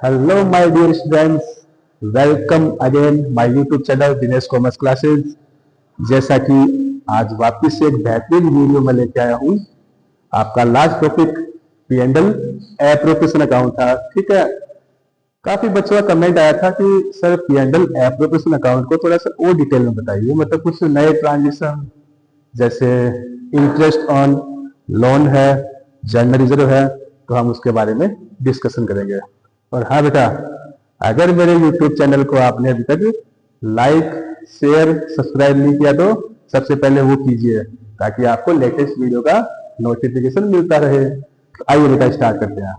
Hello my dear students, welcome again my YouTube channel Dinesh commerce classes. जैसा कि आज वापस से एक बेहतरीन वीडियो में लेके आया हूँ। आपका last topic P&L appropriation account था, ठीक है। काफी बच्चों का कमेंट आया था कि सर P&L एप्रोप्रिएशन अकाउंट को थोड़ा सा और डिटेल में बताइए, मतलब कुछ नए ट्रांजेक्शन जैसे इंटरेस्ट ऑन लोन है, जनरल रिजर्व है, तो हम उसके बारे में डिस्कशन करेंगे। और हाँ बेटा, अगर मेरे YouTube चैनल को आपने अभी तक लाइक शेयर सब्सक्राइब नहीं किया तो सबसे पहले वो कीजिए, ताकि आपको लेटेस्ट वीडियो का नोटिफिकेशन मिलता रहे। तो आइए बेटा स्टार्ट करते हैं।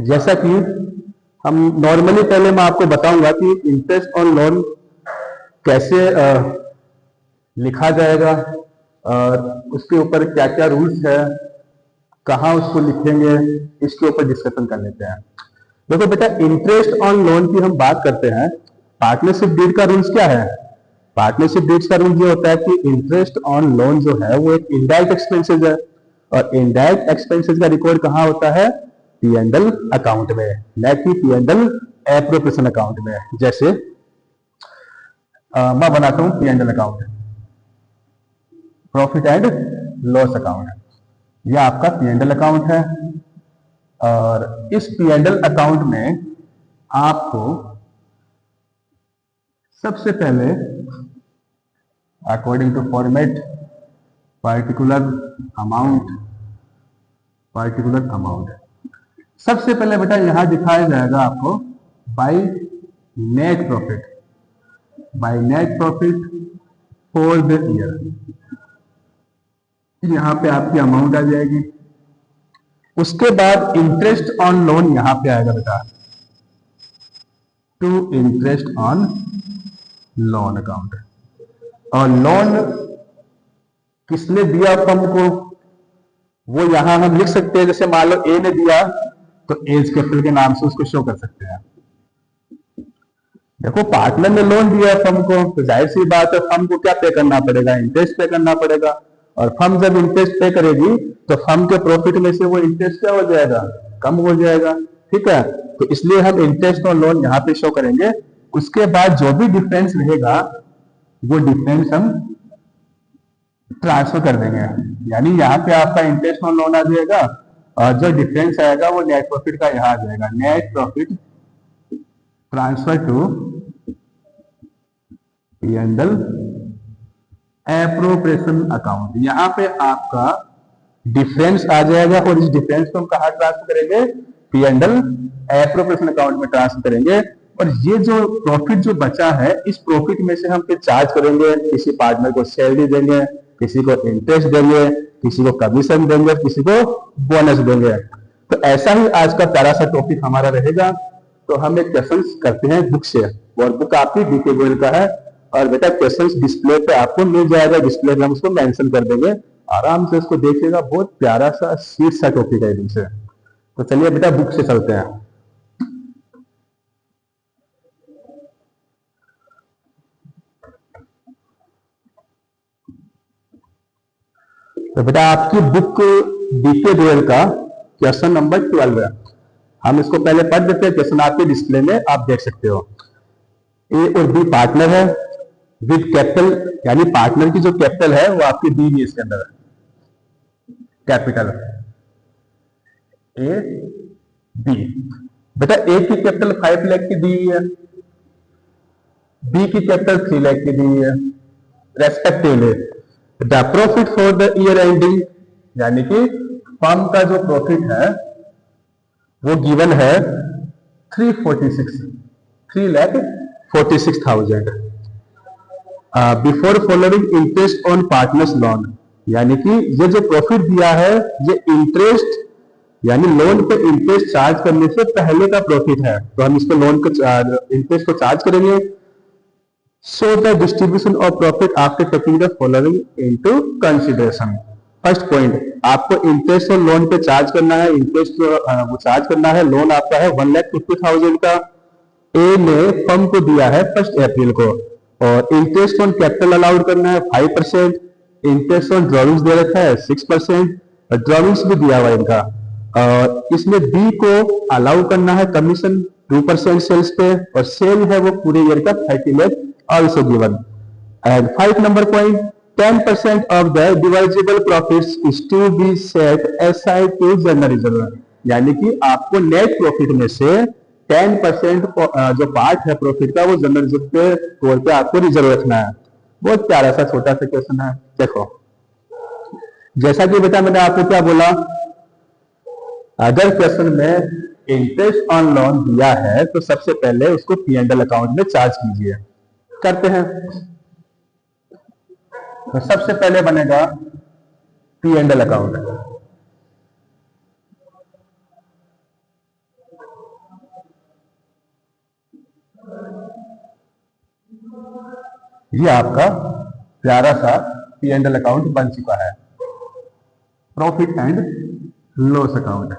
जैसा कि हम नॉर्मली पहले मैं आपको बताऊंगा कि इंटरेस्ट ऑन लोन कैसे लिखा जाएगा और उसके ऊपर क्या क्या रूल्स है, कहाँ उसको लिखेंगे, इसके ऊपर डिस्कशन कर लेते हैं। देखो बेटा, इंटरेस्ट ऑन लोन की हम बात करते हैं। पार्टनरशिप डीड का रूल्स क्या है? पार्टनरशिप डीड का रूल ये होता है कि इंटरेस्ट ऑन लोन जो है वो एक इनडायरेक्ट एक्सपेंसेस है, और इनडायरेक्ट एक्सपेंसेस का रिकॉर्ड कहाँ होता है? P&L अकाउंट में, न कि P&L एप्रोप्रिएशन अकाउंट में। जैसे मैं बनाता हूं P&L account, profit and loss account. यह आपका P&L अकाउंट है, और इस P&L अकाउंट में आपको सबसे पहले according to format particular amount सबसे पहले बेटा यहां दिखाया जाएगा आपको by net profit for the year. यहां पे आपकी अमाउंट आ जाएगी। उसके बाद इंटरेस्ट ऑन लोन यहां पे आएगा बेटा, to interest on loan account. और लोन किसने दिया फर्म को, वो यहां हम लिख सकते हैं। जैसे मान लो ए ने दिया तो एज कैपिटल के नाम से उसको शो कर सकते हैं। देखो, पार्टनर ने लोन दिया है फर्म को, तो जाहिर सी बात है फर्म को क्या पे करना पड़ेगा? इंटरेस्ट पे करना पड़ेगा। और फर्म जब इंटरेस्ट पे करेगी तो फर्म के प्रॉफिट में से वो इंटरेस्ट क्या हो जाएगा? कम हो जाएगा, ठीक है। तो इसलिए हम इंटरेस्ट और लोन यहाँ पे शो करेंगे। उसके बाद जो भी डिफरेंस रहेगा वो डिफरेंस हम ट्रांसफर कर देंगे, यानी यहाँ पे आपका इंटरेस्ट ऑन लोन आ जाएगा, और जो डिफरेंस आएगा वो नेट प्रॉफिट का यहाँ आ जाएगा। Net profit transfer to P&L appropriation account. यहाँ पे आपका डिफरेंस आ जाएगा, और इस डिफरेंस को हम कहाँ ट्रांसफर करेंगे? P&L एप्रोप्रिएशन अकाउंट में ट्रांसफर करेंगे। और ये जो प्रॉफिट जो बचा है, इस प्रॉफिट में से हम फिर चार्ज करेंगे। किसी पार्टनर को सैलरी देंगे, किसी को इंटरेस्ट देंगे, किसी को कमीशन देंगे, किसी को बोनस देंगे। तो ऐसा ही आज का प्यारा सा टॉपिक हमारा रहेगा। तो हम एक क्वेश्चन करते हैं बुक से, और बुक आपकी DK गोयल का है। और बेटा क्वेश्चन डिस्प्ले पे आपको मिल जाएगा, डिस्प्ले पे हम उसको मेंशन कर देंगे, आराम से उसको देखिएगा। बहुत प्यारा सा स्वीट सा टॉपिक है इनसे। तो चलिए बेटा बुक से चलते हैं। तो बेटा आपकी बुक DK गोयल का क्वेश्चन नंबर 12 है। हम इसको पहले पढ़ देते हैं, क्वेश्चन आपके डिस्प्ले में आप देख सकते हो। ए और बी पार्टनर है विद कैपिटल, यानी पार्टनर की जो कैपिटल है वो आपकी दी हुई इसके अंदर है। कैपिटल ए बी, बेटा ए की कैपिटल 5 लाख की दी हुई है, बी की कैपिटल 3 लाख की दी हुई है respectively. The profit for the year ending, यानी कि फर्म का जो प्रॉफिट है वो गिवन है 3,46,000 before following interest on partners loan. यानी कि ये जो प्रॉफिट दिया है ये इंटरेस्ट, यानी लोन पे इंटरेस्ट चार्ज करने से पहले का प्रॉफिट है, तो हम इसको लोन को इंटरेस्ट को चार्ज करेंगे। So the distribution of profit after taking the following into consideration. First point, आपको इंटरेस्ट और लोन पे चार्ज करना है। इंटरेस्ट वो चार्ज करना है, लोन आपका है 1,50,000 का। ए ने फर्म को दिया है 1 अप्रैल को, और इंटरेस्ट ऑन कैपिटल अलाउड करना है 5%। इंटरेस्ट ऑन ड्रॉइंग्स दे रखा है 6%, और ड्रॉइंग्स भी दिया हुआ है इनका। और इसमें बी को अलाउ करना है कमीशन 2% सेल्स पे, और सेल है वो पूरे ईयर का 30 lakh also given. And 5 number point, 10% of the divisible profits is to be set aside to general reserve, यानी कि आपको नेट प्रॉफिट में से 10% जो पार्ट है प्रॉफिट का वो जनरल रिजर्व के तौर पे आपको रिजर्व रखना है। बहुत प्यारा सा छोटा सा क्वेश्चन है। देखो जैसा कि बेटा मैंने आपको क्या बोला, अगर क्वेश्चन में इंटरेस्ट ऑन लोन दिया है तो सबसे पहले उसको P&L अकाउंट में चार्ज कीजिए। करते हैं, तो सबसे पहले बनेगा P&L अकाउंट। ये आपका प्यारा सा P&L अकाउंट बन चुका है, प्रॉफिट एंड लॉस अकाउंट।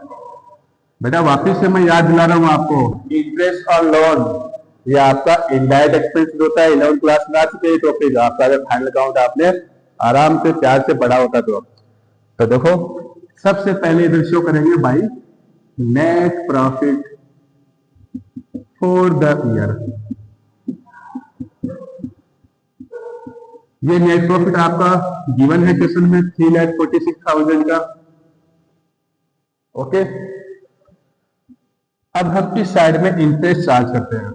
बेटा वापिस से मैं याद दिला रहा हूं आपको, इंटरेस्ट ऑन लोन ये आपका इनडायरेक्ट एक्सपेंस होता है। 11th क्लास में आ चुके हैं टॉपिक, आपका अगर फाइनल अकाउंट आपने आराम से प्यार से पढ़ा होता तो देखो सबसे पहले इधर शो करेंगे भाई net profit for the year. ये नेट प्रॉफिट आपका गिवन है क्वेश्चन में 3,46,000 का। ओके, अब हम किस साइड में इंटरेस्ट चार्ज करते हैं,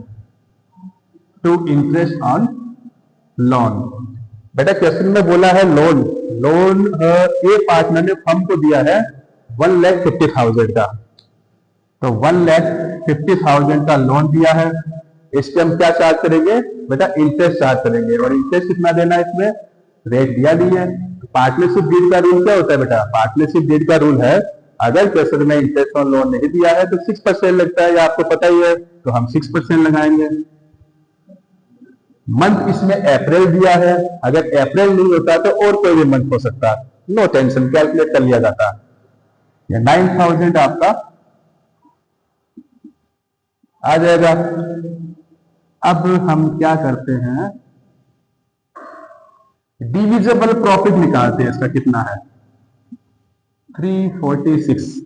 टू इंटरेस्ट ऑन लोन। बेटा क्वेश्चन में बोला है लोन, लोन ए पार्टनर ने फर्म को दिया है 1,50,000 का, तो 1,50,000 का लोन दिया है, इस पे हम क्या चार्ज करेंगे बेटा, इंटरेस्ट चार्ज करेंगे। और इंटरेस्ट कितना देना है, इसमें रेट दिया नहीं है। पार्टनरशिप डीड का रूल क्या होता है बेटा, पार्टनरशिप डीड का रूल है अगर क्वेश्चन में इंटरेस्ट ऑन लोन नहीं दिया है तो 6% लगता है, या आपको पता ही है, तो हम 6% लगाएंगे। मंथ इसमें अप्रैल दिया है, अगर अप्रैल नहीं होता तो और कोई भी मंथ हो सकता, नो टेंशन, कैलकुलेट कर लिया जाता। ये 9,000 आपका आ जाएगा। अब हम क्या करते हैं, डिविजिबल प्रॉफिट निकालते हैं, इसका कितना है 346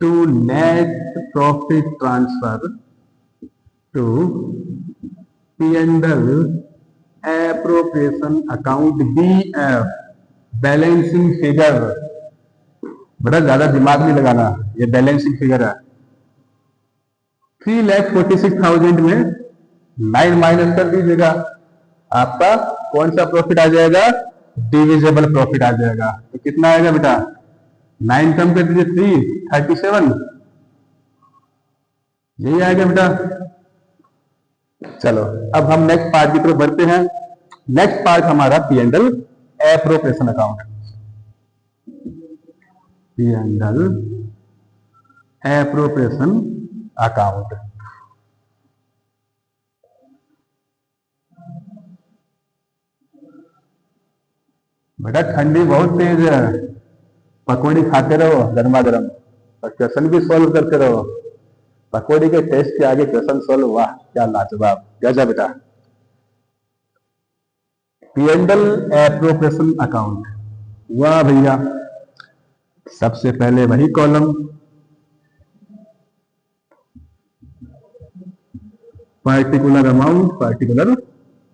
to net profit transfer to P&L appropriation account BF balancing figure. बड़ा ज्यादा दिमाग नहीं लगाना, ये बैलेंसिंग फिगर है। 3,46,000 में 9 माइनस कर दीजिएगा, आपका कौन सा प्रॉफिट आ जाएगा, डिविजिबल प्रॉफिट आ जाएगा। तो कितना आएगा बेटा, 9 कम कर दीजिए 337, यही आएगा बेटा। चलो अब हम नेक्स्ट पार्ट की तरफ बढ़ते हैं। नेक्स्ट पार्ट हमारा P&L appropriation account, P&L appropriation account. बेटा ठंडी बहुत तेज है, पकौड़ी खाते रहो गर्मा गर्म और क्वेश्चन भी सॉल्व करते रहो। पकौड़ी के टेस्ट के आगे क्वेश्चन सॉल्व, वाह क्या लाजवाब, गजब बेटा। P&L एप्रोप्रिएशन अकाउंट, वाह भैया। सबसे पहले वही कॉलम, पर्टिकुलर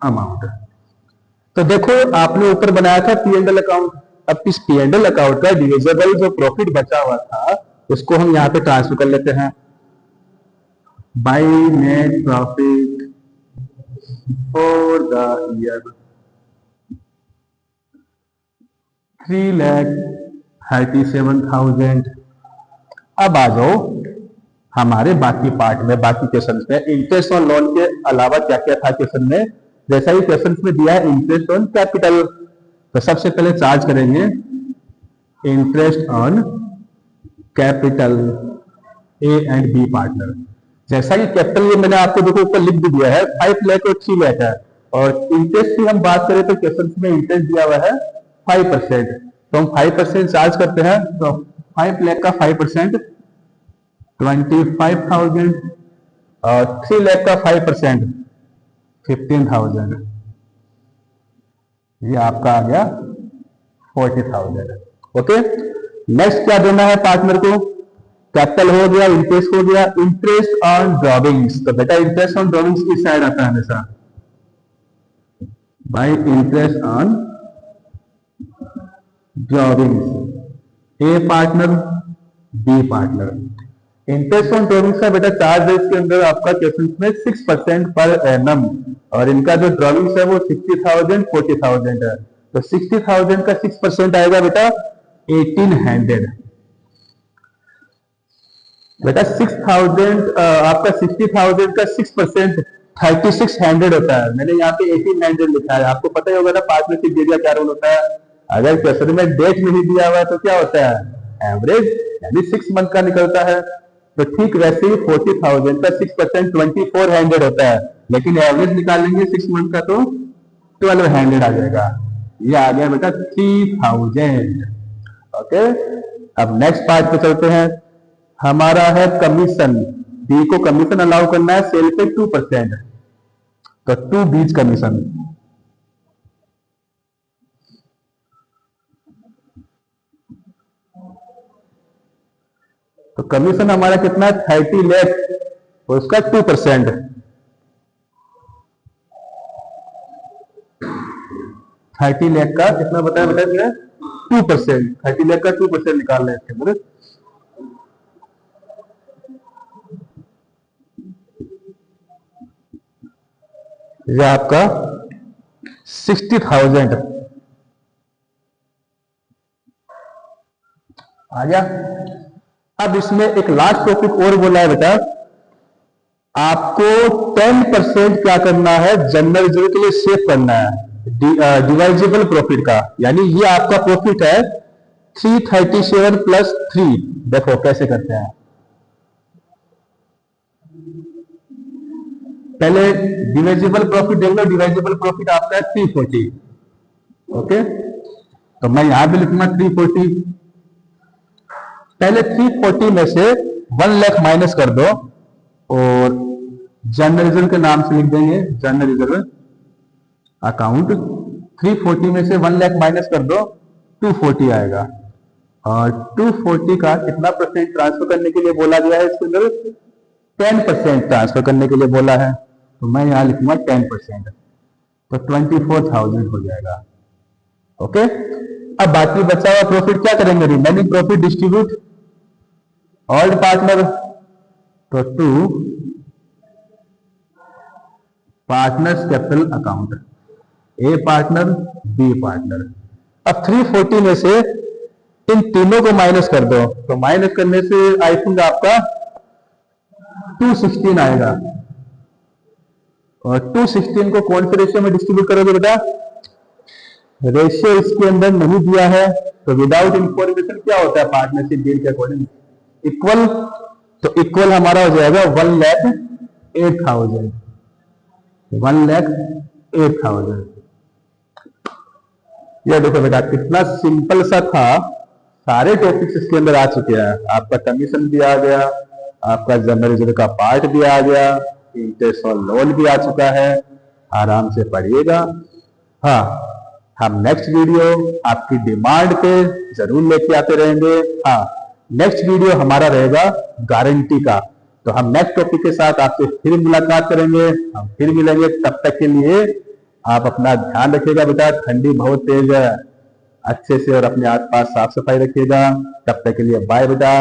अमाउंट। तो देखो आपने ऊपर बनाया था P&L अकाउंट, अब इस P&L अकाउंट का डिविजिबल जो प्रॉफिट बचा हुआ था उसको हम यहां पे ट्रांसफर कर लेते हैं bye net profit for the year 3,37,000। अब आ जाओ हमारे बाकी पार्ट में, बाकी क्वेश्चन में। इंटरेस्ट ऑन लोन के अलावा क्या क्या था क्वेश्चन में, जैसा ही क्वेश्चन में दिया है इंटरेस्ट ऑन कैपिटल, तो सबसे पहले चार्ज करेंगे interest on capital A and B partner. जैसा कि कैपिटल ये मैंने आपको देखो ऊपर लिख भी दिया है 5 लाख और 3 लाख है, और इंटरेस्ट की हम बात करें तो क्वेश्चन में इंटरेस्ट दिया हुआ है 5%, तो हम 5% चार्ज करते हैं, तो 5 लाख का 5% 25,000 और 3 लाख का 5% 15,000, ये आपका आ गया 40,000। ओके, नेक्स्ट क्या देना है पार्टनर को? कैपिटल हो गया, इंटरेस्ट हो गया, इंटरेस्ट ऑन ड्रॉविंग्स। तो बेटा इंटरेस्ट ऑन ड्रॉविंग्स किस साइड आता है हमेशा? भाई interest on drawings, A partner B partner. Interest on drawings का बेटा चार्ज है इसके अंदर आपका क्वेश्चन में 6% पर एनम, और इनका जो ड्रॉविंग्स है वो 60,000 40,000 है। तो 60,000 का 6% आएगा बेटा 1800। बेटा 6000 आपका 60,000 का 6% 3600 होता है। मैंने यहाँ पे 1800 लिखा है, आपको पता ही होगा ना पार्टनरशिप एरिया क्या रोल होता है। अगर क्वेश्चन में डेट नहीं दिया हुआ है तो क्या होता है? एवरेज, यानी 6 मंथ का निकलता है। तो ठीक वैसे ही 40,000 का 6% 2400 होता है, लेकिन एवरेज निकालेंगे 6 मंथ का तो 1200 आ जाएगा। ये आ गया बेटा 3000। ओके, अब नेक्स्ट पार्ट पे चलते हैं। हमारा है कमीशन। बी को कमीशन अलाउ करना है सेल पे 2%, तो 2 बीज कमीशन। तो कमीशन हमारा कितना है? 30 लाख, और उसका 2%। 30 लाख का कितना बताया बेटा? 2%। 30 लाख का 2% निकालना है इसके अंदर। ये आपका 60,000 आ गया। अब इसमें एक लास्ट टॉपिक और बोला है बेटा, आपको 10% क्या करना है? जनरल रिजर्व के लिए सेव करना है डिवाइजेबल प्रॉफिट का। यानी ये आपका प्रॉफिट है 337 प्लस 3। देखो कैसे करते हैं। पहले डिवाइजेबल प्रॉफिट देख लो। डिवाइजेबल प्रॉफिट आपका है 340। ओके, तो मैं यहां भी लिखूंगा 340। पहले 340 में से 1 लाख माइनस कर दो, और जनरल रिजर्व के नाम से लिख देंगे जनरल रिजर्व अकाउंट। 340 में से 1 लाख माइनस कर दो, 240 आएगा। और 240 का कितना परसेंट ट्रांसफर करने के लिए बोला गया है इसके अंदर? 10% ट्रांसफर करने के लिए बोला है, तो मैं यहां लिखूंगा 10%, तो 24,000 हो जाएगा। ओके, अब बाकी बचा हुआ प्रॉफिट क्या करेंगे? Remaining profit distribute all partner, तो to partners capital account, A partner B partner. अब 340 में से इन तीनों को माइनस कर दो, तो माइनस करने से आई थिंक आपका 216 आएगा। और 216 को कौन से रेशियो में डिस्ट्रीब्यूट करोगे बेटा? रेशियो इसके अंदर नहीं दिया है, तो विदाउट इंफॉर्मेशन क्या होता है पार्टनरशिप डील के अकॉर्डिंग? इक्वल। तो इक्वल हमारा हो जाएगा 1,08,000। 1,08,000। ये देखो बेटा कितना सिंपल सा था, सारे टॉपिक्स इसके अंदर आ चुके हैं। आपका कमीशन भी आ गया, आपका जनरल रिजर्व का पार्ट भी आ गया, इंटरेस्ट और लोन भी आ चुका है। आराम से पढ़िएगा। हाँ, हम नेक्स्ट वीडियो आपकी डिमांड पे जरूर लेके आते रहेंगे। हाँ, नेक्स्ट वीडियो हमारा रहेगा गारंटी का। तो हम नेक्स्ट टॉपिक के साथ आपसे फिर मुलाकात करेंगे, हम फिर मिलेंगे। तब तक के लिए आप अपना ध्यान रखिएगा बेटा, ठंडी बहुत तेज है, अच्छे से और अपने आसपास साफ सफाई रखिएगा। तब तक के लिए बाय बेटा।